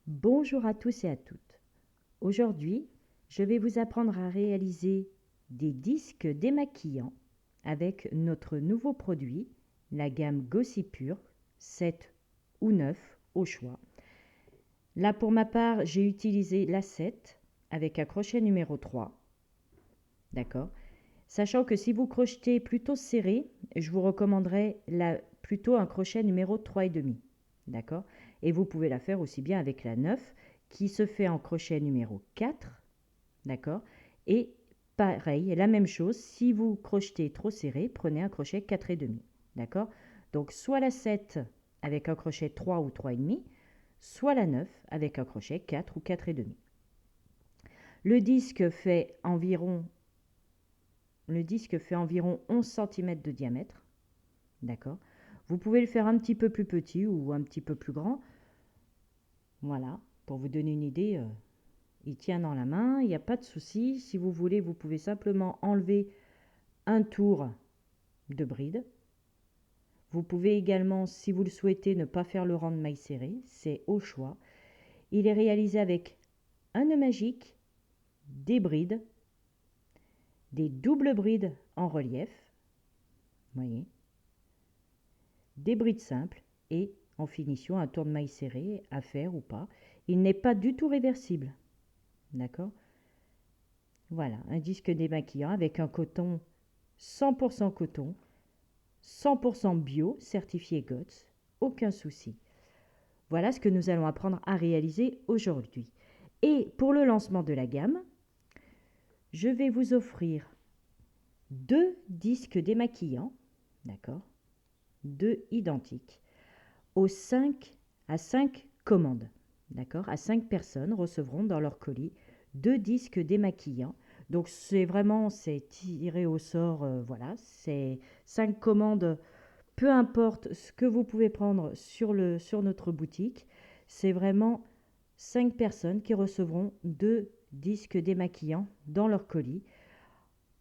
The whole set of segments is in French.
Bonjour à tous et à toutes. Aujourd'hui, je vais vous apprendre à réaliser des disques démaquillants avec notre nouveau produit, la gamme Glossipure 7 ou 9 au choix. Là pour ma part, j'ai utilisé la 7 avec un crochet numéro 3. D'accord. Sachant que si vous crochetez plutôt serré, je vous recommanderais plutôt un crochet numéro 3,5. D'accord. Et vous pouvez la faire aussi bien avec la 9 qui se fait en crochet numéro 4. D'accord. Et pareil, la même chose, si vous crochetez trop serré, prenez un crochet 4,5. D'accord. Donc soit la 7 avec un crochet 3 ou 3,5, soit la 9 avec un crochet 4 ou 4,5. Le disque fait environ 11 cm de diamètre. D'accord. Vous pouvez le faire un petit peu plus petit ou un petit peu plus grand. Voilà, pour vous donner une idée, il tient dans la main, il n'y a pas de souci. Si vous voulez, vous pouvez simplement enlever un tour de bride. Vous pouvez également, si vous le souhaitez, ne pas faire le rang de maille serré, c'est au choix. Il est réalisé avec un nœud magique, des brides, des doubles brides en relief, voyez, des brides simples et en finition un tour de maille serré à faire ou pas. Il n'est pas du tout réversible. D'accord. Voilà, un disque démaquillant avec un coton 100% coton, 100% bio, certifié GOTS, aucun souci. Voilà ce que nous allons apprendre à réaliser aujourd'hui. Et pour le lancement de la gamme, je vais vous offrir deux disques démaquillants, d'accord, deux identiques, à 5 commandes, d'accord, à 5 personnes recevront dans leur colis deux disques démaquillants. Donc c'est tiré au sort, voilà, c'est 5 commandes, peu importe ce que vous pouvez prendre sur notre boutique, c'est vraiment 5 personnes qui recevront deux disques démaquillants dans leur colis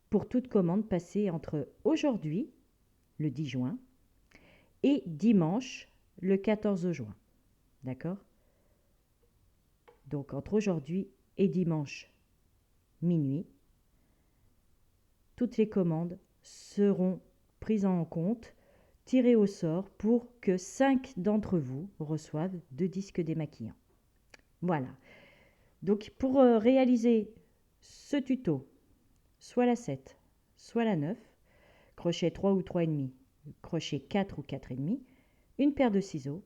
pour toute commande passée entre aujourd'hui, le 10 juin, et dimanche, le 14 juin. D'accord. Donc entre aujourd'hui et dimanche minuit, toutes les commandes seront prises en compte, tirées au sort pour que 5 d'entre vous reçoivent deux disques démaquillants. Voilà. Donc pour réaliser ce tuto, soit la 7, soit la 9, crochet 3 ou 3,5, crochet 4 ou 4,5, une paire de ciseaux,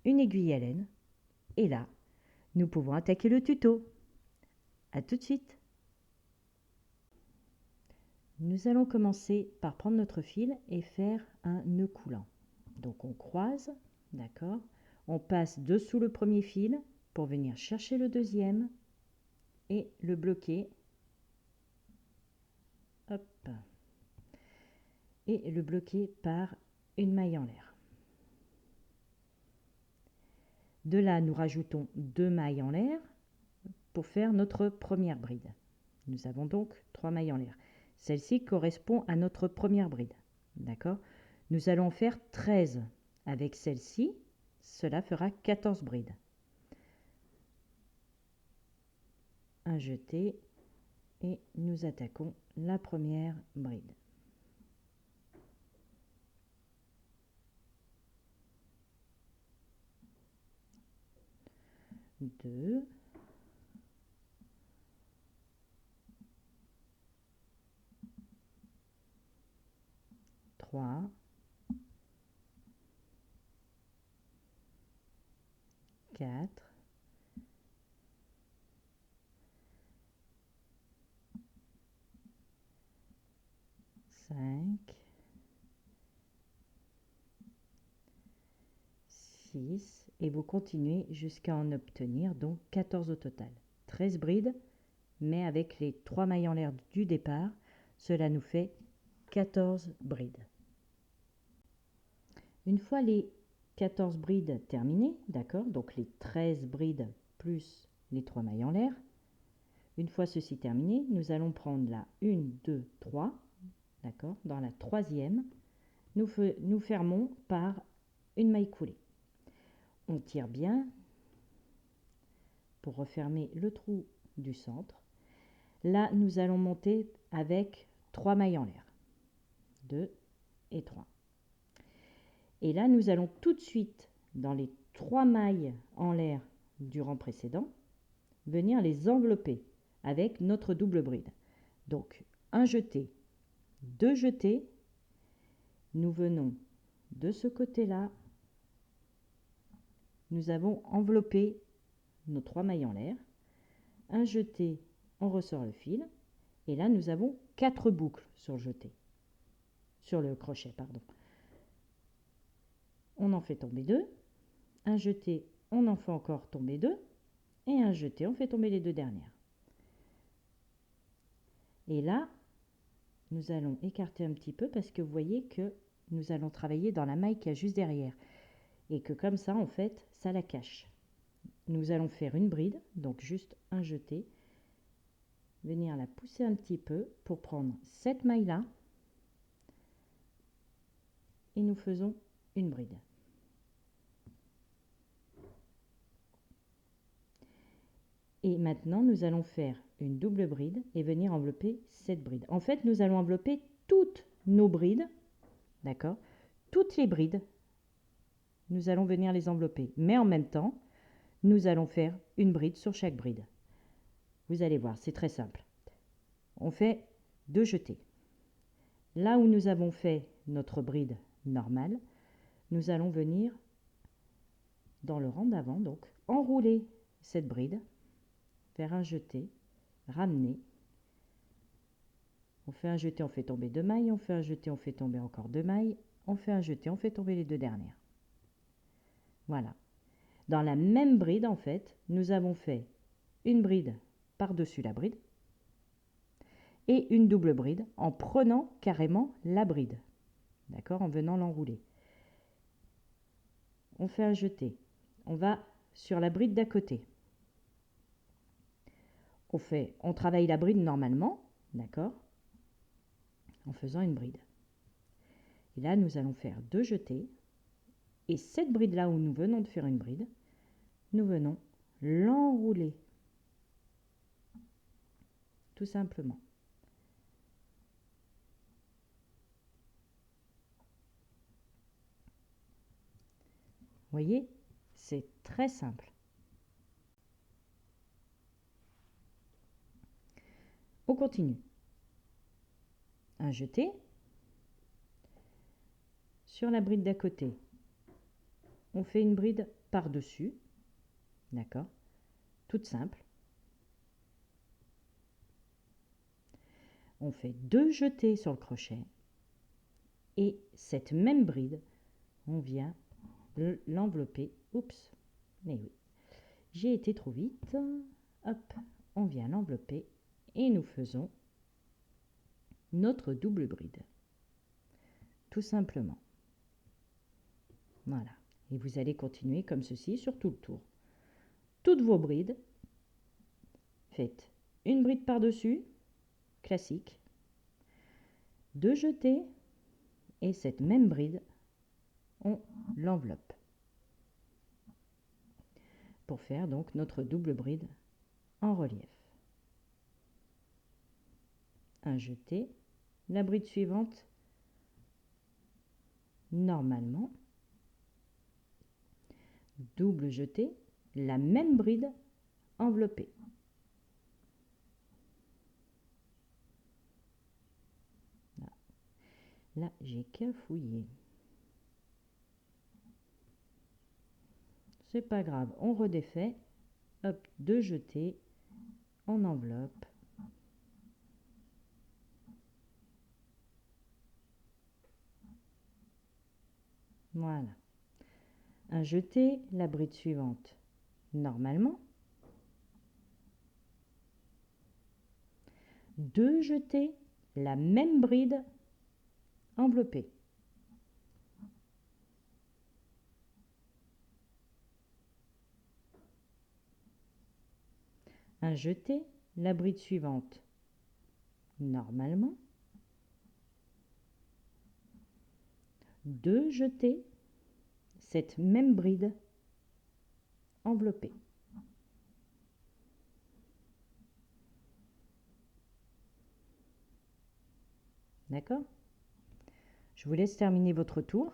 une aiguille à laine, et là, nous pouvons attaquer le tuto. A tout de suite. Nous allons commencer par prendre notre fil et faire un nœud coulant. Donc on croise, d'accord. On passe dessous le premier fil pour venir chercher le deuxième et le bloquer. Hop. Et le bloquer par une maille en l'air. De là, nous rajoutons 2 mailles en l'air pour faire notre première bride. Nous avons donc 3 mailles en l'air. Celle-ci correspond à notre première bride. D'accord. Nous allons faire 13 avec celle-ci. Cela fera 14 brides. Un jeté et nous attaquons la première bride. 2, 3, 4, 5, 6 et vous continuez jusqu'à en obtenir donc 14 au total. 13 brides, mais avec les 3 mailles en l'air du départ, cela nous fait 14 brides. Une fois les 14 brides terminées, d'accord, donc les 13 brides plus les 3 mailles en l'air, une fois ceci terminé, nous allons prendre la 1, 2, 3, d'accord, dans la troisième, nous fermons par une maille coulée. On tire bien pour refermer le trou du centre. Là, nous allons monter avec 3 mailles en l'air. 2 et 3. Et là, nous allons tout de suite, dans les 3 mailles en l'air du rang précédent, venir les envelopper avec notre double bride. Donc, un jeté, 2 jetés, nous venons de ce côté-là, nous avons enveloppé nos 3 mailles en l'air, un jeté, on ressort le fil, et là nous avons 4 boucles sur le jeté, sur le crochet, pardon. On en fait tomber 2, un jeté, on en fait encore tomber 2, et un jeté, on fait tomber les 2 dernières. Et là, nous allons écarter un petit peu parce que vous voyez que nous allons travailler dans la maille qui est juste derrière. Et que comme ça, en fait, ça la cache. Nous allons faire une bride, donc juste un jeté, venir la pousser un petit peu pour prendre cette maille-là, et nous faisons une bride. Et maintenant, nous allons faire une double bride et venir envelopper cette bride. En fait, nous allons envelopper toutes nos brides, d'accord? Toutes les brides, nous allons venir les envelopper. Mais en même temps, nous allons faire une bride sur chaque bride. Vous allez voir, c'est très simple. On fait 2 jetés. Là où nous avons fait notre bride normale, nous allons venir dans le rang d'avant, donc enrouler cette bride, faire un jeté, ramener. On fait un jeté, on fait tomber 2 mailles, on fait un jeté, on fait tomber encore 2 mailles, on fait un jeté, on fait tomber les 2 dernières. Voilà. Dans la même bride, en fait, nous avons fait une bride par-dessus la bride et une double bride en prenant carrément la bride, d'accord, en venant l'enrouler. On fait un jeté, on va sur la bride d'à côté. On travaille la bride normalement, d'accord, en faisant une bride. Et là, nous allons faire 2 jetés. Et cette bride-là où nous venons de faire une bride, nous venons l'enrouler. Tout simplement. Vous voyez, c'est très simple. On continue. Un jeté. Sur la bride d'à côté, on fait une bride par-dessus. D'accord? Toute simple. On fait 2 jetés sur le crochet. Et cette même bride, on vient l'envelopper. Oups, mais oui, j'ai été trop vite. Hop, on vient l'envelopper et nous faisons notre double bride. Tout simplement. Voilà. Et vous allez continuer comme ceci sur tout le tour. Toutes vos brides, faites une bride par-dessus, classique, 2 jetés, et cette même bride, on l'enveloppe. Pour faire donc notre double bride en relief. Un jeté, la bride suivante, normalement, double jeté, la même bride enveloppée. Là, j'ai cafouillé. C'est pas grave, on redéfait. Hop, 2 jetés, on enveloppe. Voilà. Un jeté, la bride suivante, normalement. 2 jetés, la même bride enveloppée. Un jeté, la bride suivante, normalement. 2 jetés, cette même bride enveloppée. D'accord? Je vous laisse terminer votre tour.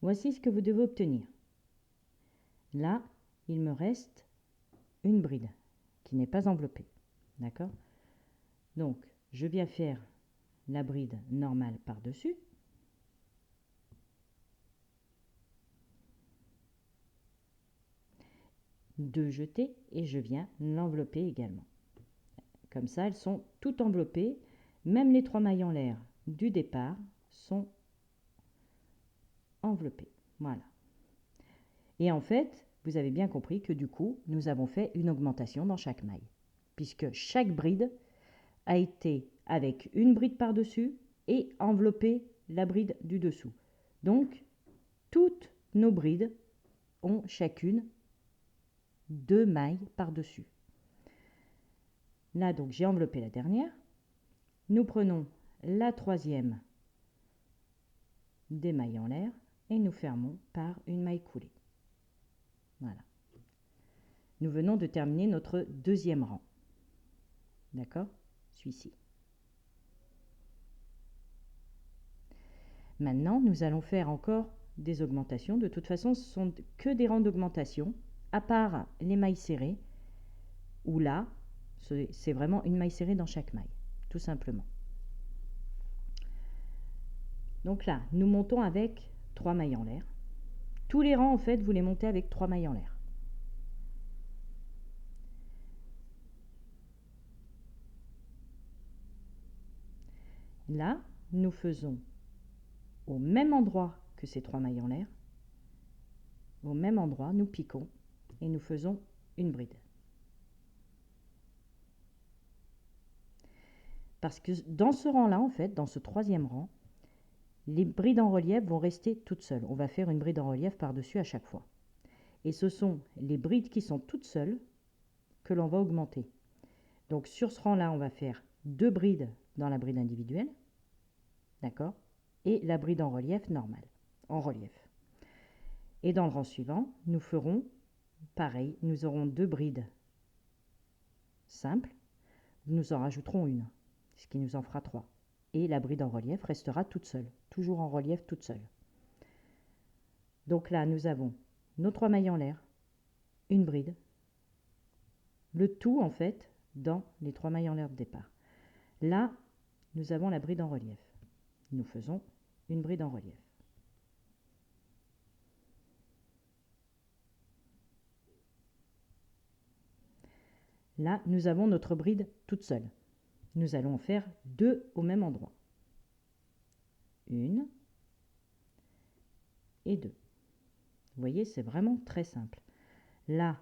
Voici ce que vous devez obtenir. Là, il me reste une bride qui n'est pas enveloppée. D'accord? Donc, je viens faire la bride normale par-dessus. Deux jetés et je viens l'envelopper également. Comme ça, elles sont toutes enveloppées. Même les 3 mailles en l'air du départ sont enveloppées. Voilà. Et en fait, vous avez bien compris que du coup, nous avons fait une augmentation dans chaque maille. Puisque chaque bride a été avec une bride par-dessus et enveloppé la bride du dessous. Donc, toutes nos brides ont chacune 2 mailles par-dessus. Là, donc, j'ai enveloppé la dernière. Nous prenons la troisième des mailles en l'air et nous fermons par une maille coulée. Voilà. Nous venons de terminer notre deuxième rang. D'accord? Celui-ci. Maintenant, nous allons faire encore des augmentations. De toute façon, ce sont que des rangs d'augmentation, à part les mailles serrées, où là, c'est vraiment une maille serrée dans chaque maille, tout simplement. Donc là, nous montons avec 3 mailles en l'air. Tous les rangs, en fait, vous les montez avec 3 mailles en l'air. Là, nous faisons au même endroit que ces 3 mailles en l'air, au même endroit, nous piquons et nous faisons une bride. Parce que dans ce rang-là, en fait, dans ce troisième rang, les brides en relief vont rester toutes seules. On va faire une bride en relief par-dessus à chaque fois. Et ce sont les brides qui sont toutes seules que l'on va augmenter. Donc sur ce rang-là, on va faire 2 brides dans la bride individuelle, d'accord, et la bride en relief normale, en relief. Et dans le rang suivant, nous ferons pareil, nous aurons 2 brides simples, nous en rajouterons une, ce qui nous en fera 3. Et la bride en relief restera toute seule, toujours en relief toute seule. Donc là, nous avons nos 3 mailles en l'air, une bride, le tout en fait dans les 3 mailles en l'air de départ. Là, nous avons la bride en relief. Nous faisons une bride en relief. Là, nous avons notre bride toute seule. Nous allons en faire 2 au même endroit. Une et 2. Vous voyez, c'est vraiment très simple. Là,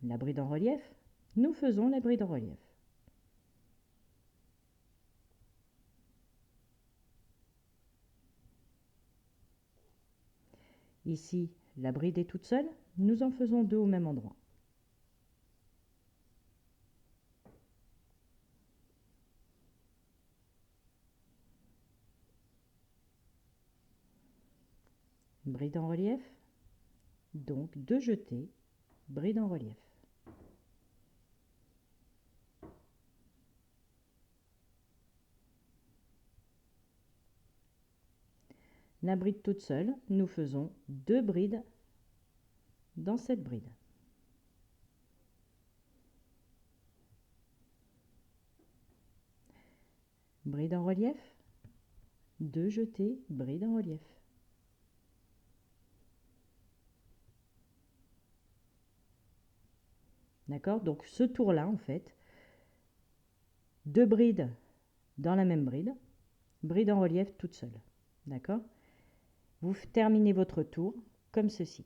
la bride en relief, nous faisons la bride en relief. Ici, la bride est toute seule, nous en faisons 2 au même endroit. Bride en relief, donc 2 jetés, bride en relief. La bride toute seule, nous faisons 2 brides dans cette bride. Bride en relief, 2 jetés, bride en relief. D'accord? Donc ce tour-là, en fait, 2 brides dans la même bride, bride en relief toute seule. D'accord? Vous terminez votre tour comme ceci.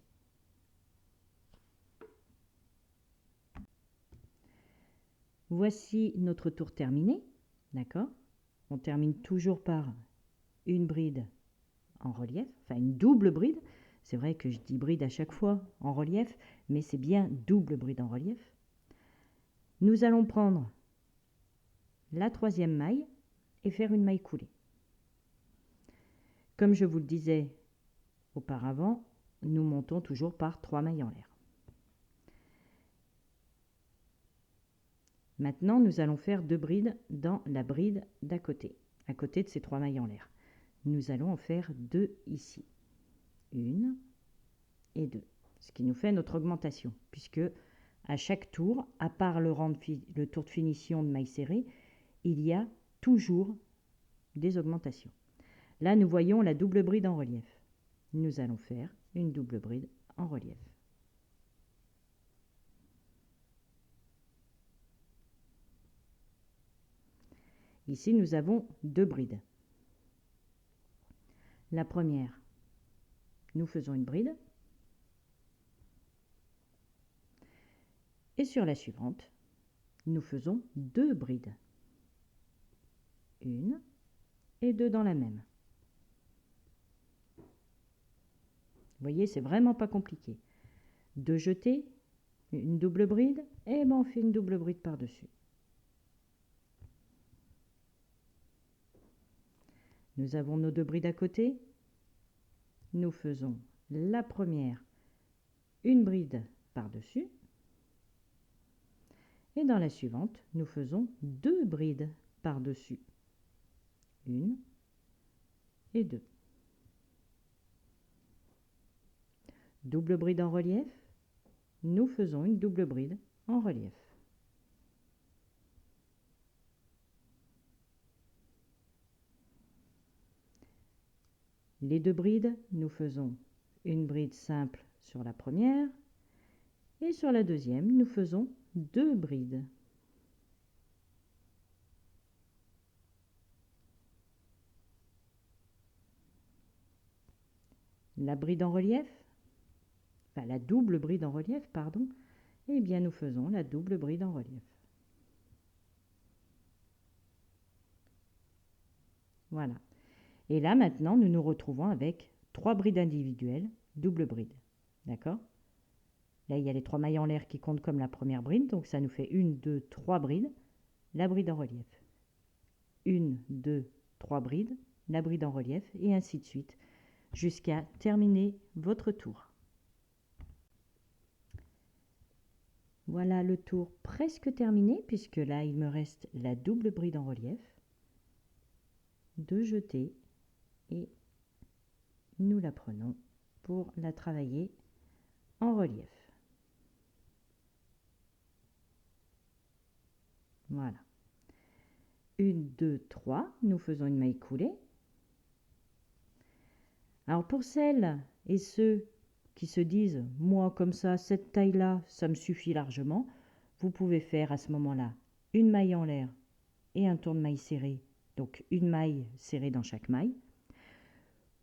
Voici notre tour terminé. D'accord? On termine toujours par une bride en relief, enfin une double bride. C'est vrai que je dis bride à chaque fois en relief, mais c'est bien double bride en relief. Nous allons prendre la troisième maille et faire une maille coulée. Comme je vous le disais auparavant, nous montons toujours par 3 mailles en l'air. Maintenant, nous allons faire 2 brides dans la bride d'à côté de ces 3 mailles en l'air. Nous allons en faire 2 ici. 1 et 2. Ce qui nous fait notre augmentation, puisque à chaque tour, à part le tour de finition de maille serrée, il y a toujours des augmentations. Là, nous voyons la double bride en relief. Nous allons faire une double bride en relief. Ici, nous avons 2 brides. La première, nous faisons une bride. Et sur la suivante, nous faisons 2 brides. 1 et 2 dans la même. Vous voyez, c'est vraiment pas compliqué. 2 jetés, une double bride, et ben on fait une double bride par-dessus. Nous avons nos 2 brides à côté. Nous faisons la première, une bride par-dessus. Et dans la suivante, nous faisons 2 brides par-dessus. 1 et 2. Double bride en relief. Nous faisons une double bride en relief. Les 2 brides, nous faisons une bride simple sur la première et sur la deuxième, nous faisons 2 brides. La bride en relief, enfin la double bride en relief, pardon, eh bien nous faisons la double bride en relief. Voilà. Et là, maintenant, nous nous retrouvons avec 3 brides individuelles, double bride. D'accord? Là, il y a les 3 mailles en l'air qui comptent comme la première bride, donc ça nous fait 1, 2, 3 brides, la bride en relief. 1, 2, 3 brides, la bride en relief, et ainsi de suite, jusqu'à terminer votre tour. Voilà le tour presque terminé, puisque là, il me reste la double bride en relief, 2 jetés, et nous la prenons pour la travailler en relief. Voilà. 1, 2, 3, nous faisons une maille coulée. Alors pour celles et ceux qui se disent, moi comme ça, cette taille-là, ça me suffit largement, vous pouvez faire à ce moment-là une maille en l'air et un tour de maille serré, donc une maille serrée dans chaque maille.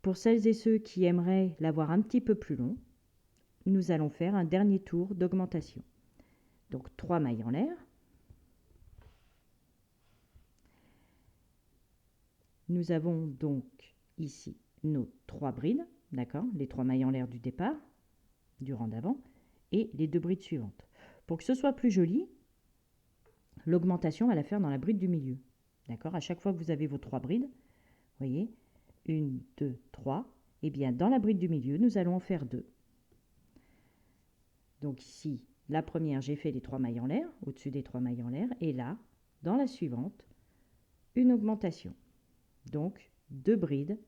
Pour celles et ceux qui aimeraient l'avoir un petit peu plus long, nous allons faire un dernier tour d'augmentation. Donc 3 mailles en l'air. Nous avons donc ici nos 3 brides, d'accord, les 3 mailles en l'air du départ, du rang d'avant, et les 2 brides suivantes. Pour que ce soit plus joli, l'augmentation, on va la faire dans la bride du milieu. D'accord, à chaque fois que vous avez vos 3 brides, vous voyez, 1, 2, 3, et bien dans la bride du milieu, nous allons en faire 2. Donc ici, la première, j'ai fait les 3 mailles en l'air, au-dessus des 3 mailles en l'air, et là, dans la suivante, une augmentation. Donc 2 brides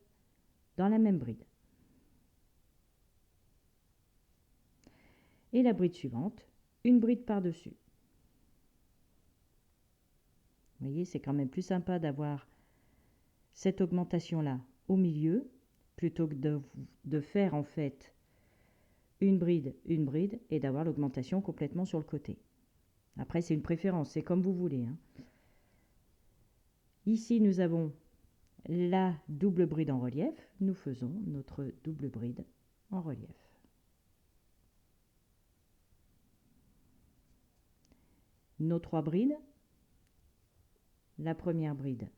dans la même bride. Et la bride suivante, une bride par-dessus. Vous voyez, c'est quand même plus sympa d'avoir cette augmentation-là au milieu, plutôt que de faire en fait une bride, et d'avoir l'augmentation complètement sur le côté. Après, c'est une préférence, c'est comme vous voulez, hein. Ici, nous avons la double bride en relief. Nous faisons notre double bride en relief. Nos 3 brides. La première bride,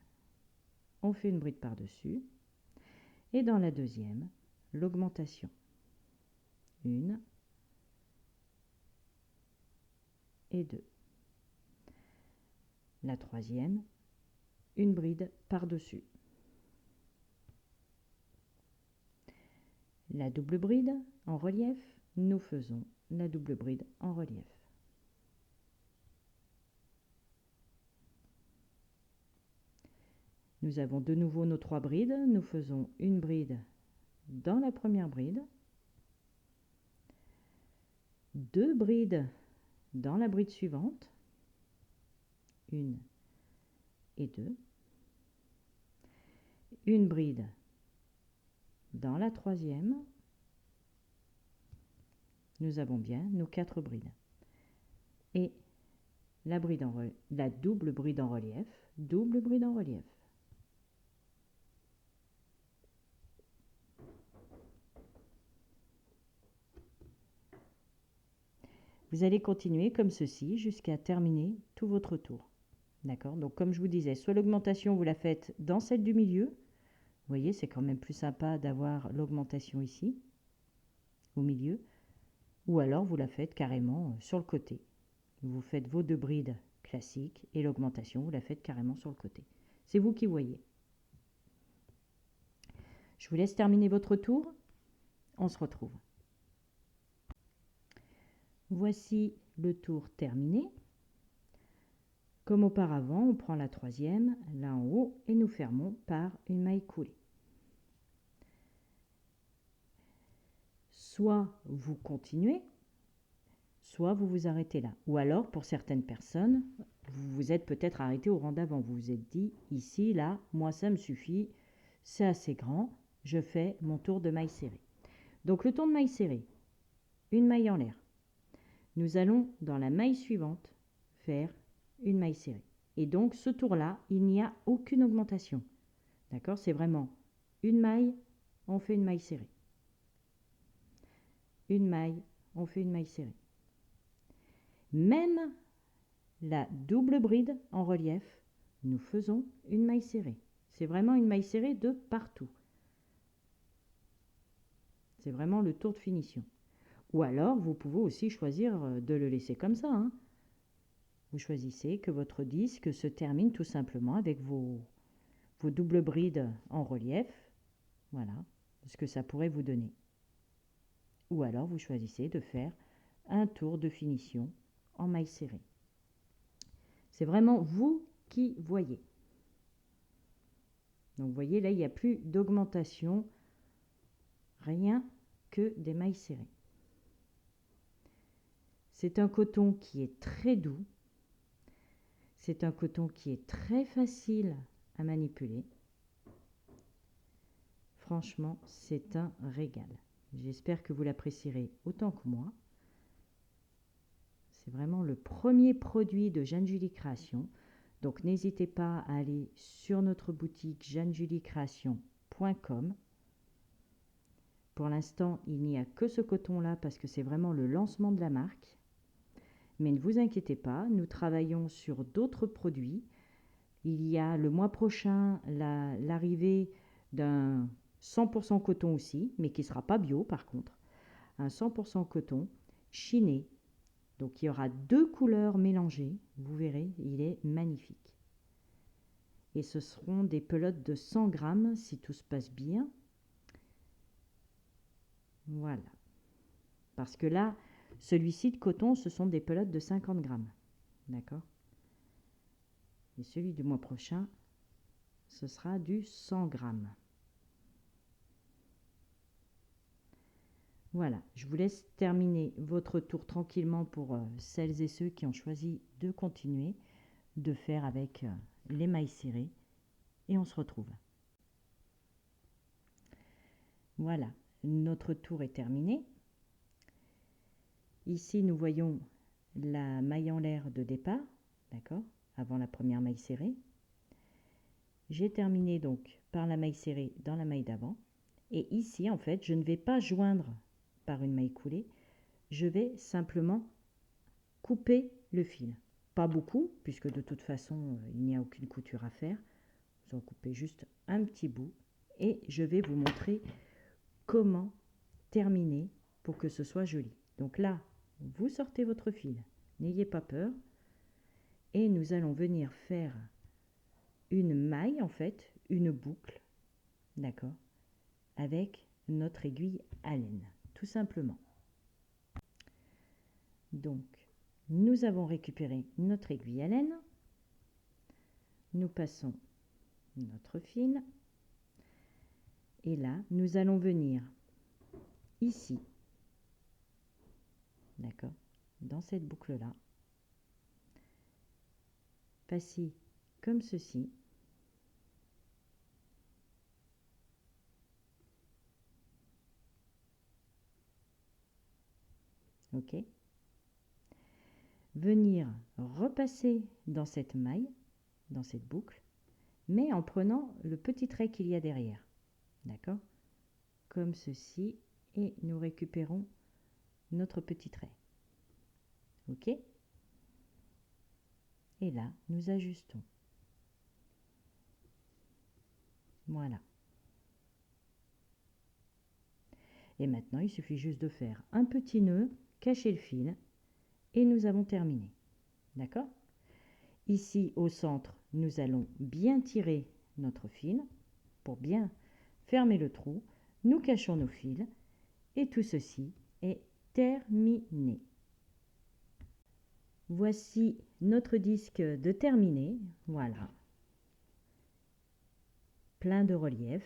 on fait une bride par-dessus. Et dans la deuxième, l'augmentation. 1 et 2. La troisième, une bride par-dessus. La double bride en relief, nous faisons la double bride en relief. Nous avons de nouveau nos 3 brides. Nous faisons une bride dans la première bride, 2 brides dans la bride suivante, 1 et 2, une bride dans la troisième. Nous avons bien nos 4 brides. Et la double bride en relief, double bride en relief. Vous allez continuer comme ceci jusqu'à terminer tout votre tour. D'accord? Donc comme je vous disais, soit l'augmentation, vous la faites dans celle du milieu. Vous voyez, c'est quand même plus sympa d'avoir l'augmentation ici, au milieu. Ou alors vous la faites carrément sur le côté. Vous faites vos 2 brides classiques et l'augmentation, vous la faites carrément sur le côté. C'est vous qui voyez. Je vous laisse terminer votre tour. On se retrouve. Voici le tour terminé. Comme auparavant, on prend la troisième, là en haut, et nous fermons par une maille coulée. Soit vous continuez, soit vous vous arrêtez là. Ou alors, pour certaines personnes, vous vous êtes peut-être arrêté au rang d'avant. Vous vous êtes dit, ici, là, moi ça me suffit, c'est assez grand, je fais mon tour de maille serrée. Donc le tour de maille serrée, une maille en l'air. Nous allons, dans la maille suivante, faire une maille serrée. Et donc ce tour-là, il n'y a aucune augmentation. D'accord? C'est vraiment une maille, on fait une maille serrée. Une maille, on fait une maille serrée. Même la double bride en relief, nous faisons une maille serrée. C'est vraiment une maille serrée de partout. C'est vraiment le tour de finition. Ou alors, vous pouvez aussi choisir de le laisser comme ça. Hein. Vous choisissez que votre disque se termine tout simplement avec vos doubles brides en relief. Voilà ce que ça pourrait vous donner. Ou alors, vous choisissez de faire un tour de finition en maille serrée. C'est vraiment vous qui voyez. Donc, vous voyez, là, il n'y a plus d'augmentation, rien que des mailles serrées. C'est un coton qui est très doux. C'est un coton qui est très facile à manipuler. Franchement, c'est un régal. J'espère que vous l'apprécierez autant que moi. C'est vraiment le premier produit de Jeanne Julie Création. Donc n'hésitez pas à aller sur notre boutique jeannejulieCréation.com. Pour l'instant, il n'y a que ce coton-là parce que c'est vraiment le lancement de la marque. Mais ne vous inquiétez pas, nous travaillons sur d'autres produits. Il y a le mois prochain l'arrivée d'un 100% coton aussi, mais qui ne sera pas bio par contre. Un 100% coton chiné. Donc il y aura 2 couleurs mélangées. Vous verrez, il est magnifique. Et ce seront des pelotes de 100 grammes si tout se passe bien. Voilà. Parce que là, celui-ci de coton, ce sont des pelotes de 50 grammes. D'accord? Et celui du mois prochain, ce sera du 100 grammes. Voilà, je vous laisse terminer votre tour tranquillement pour celles et ceux qui ont choisi de continuer de faire avec les mailles serrées. Et on se retrouve. Voilà, notre tour est terminé. Ici, nous voyons la maille en l'air de départ, d'accord, avant la première maille serrée. J'ai terminé donc par la maille serrée dans la maille d'avant. Et ici, en fait, je ne vais pas joindre par une maille coulée, je vais simplement couper le fil. Pas beaucoup, puisque de toute façon, il n'y a aucune couture à faire. Vous en coupez juste un petit bout et je vais vous montrer comment terminer pour que ce soit joli. Donc là, vous sortez votre fil, n'ayez pas peur. Et nous allons venir faire une maille, en fait, une boucle, d'accord, avec notre aiguille à laine, tout simplement. Donc, nous avons récupéré notre aiguille à laine. Nous passons notre fil. Et là, nous allons venir ici, d'accord, dans cette boucle-là, passer comme ceci. OK. Venir repasser dans cette maille, dans cette boucle, mais en prenant le petit trait qu'il y a derrière. D'accord? Comme ceci, et nous récupérons notre petit trait. OK? Et là, nous ajustons. Voilà. Et maintenant, il suffit juste de faire un petit nœud, cacher le fil, et nous avons terminé. D'accord? Ici, au centre, nous allons bien tirer notre fil pour bien fermer le trou. Nous cachons nos fils, et tout ceci est terminé. Voici notre disque de terminé. Voilà. Plein de relief.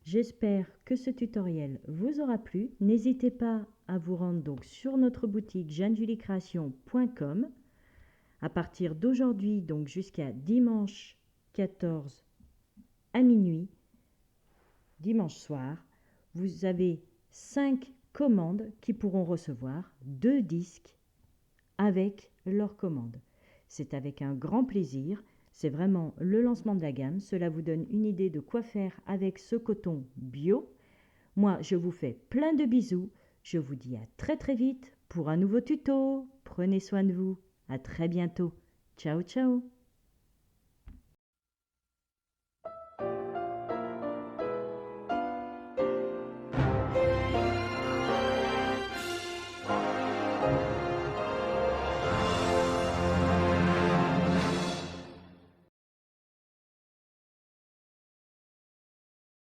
J'espère que ce tutoriel vous aura plu. N'hésitez pas à vous rendre donc sur notre boutique jeannejuliecreation.com à partir d'aujourd'hui, donc jusqu'à dimanche 14 à minuit, dimanche soir, vous avez 5 commandes qui pourront recevoir 2 disques avec leur commande. C'est avec un grand plaisir. C'est vraiment le lancement de la gamme. Cela vous donne une idée de quoi faire avec ce coton bio. Moi, je vous fais plein de bisous. Je vous dis à très très vite pour un nouveau tuto. Prenez soin de vous. À très bientôt. Ciao, ciao.